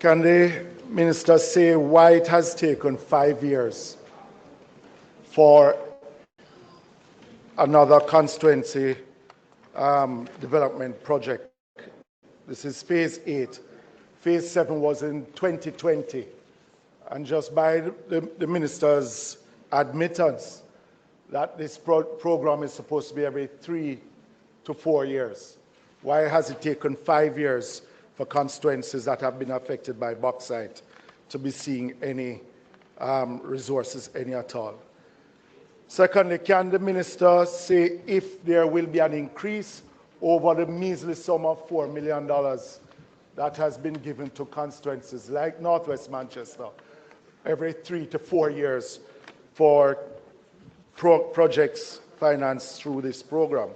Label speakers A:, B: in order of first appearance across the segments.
A: Can the minister say why it has taken 5 years for another constituency development project? This is phase 8. Phase 7 was in 2020. And just by the minister's admittance that this program is supposed to be every 3 to 4 years, why has it taken 5 years for constituencies that have been affected by bauxite to be seeing any resources, any at all? Secondly, can the minister say if there will be an increase over the measly sum of $4 million that has been given to constituencies like Northwest Manchester every 3 to 4 years for projects financed through this program?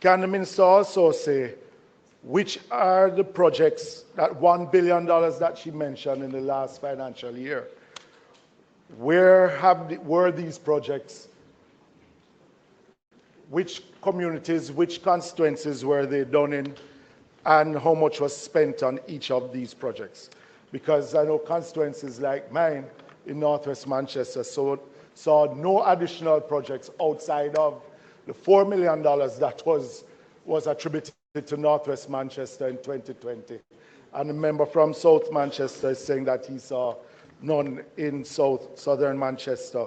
A: Can the minister also say which are the projects, that $1 billion that she mentioned in the last financial year, were these projects? Which communities, which constituencies were they done in, and how much was spent on each of these projects? Because I know constituencies like mine in Northwest Manchester saw no additional projects outside of the $4 million that was attributed to Northwest Manchester in 2020. And a member from South Manchester is saying that he saw none in southern Manchester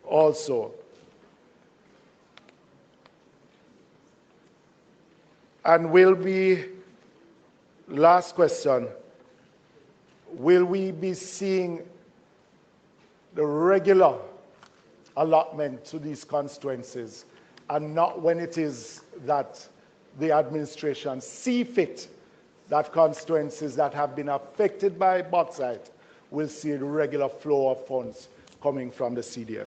A: also. And last question, will we be seeing the regular allotment to these constituencies and not when it is that the administration see fit that constituencies that have been affected by bauxite will see the regular flow of funds coming from the CDF?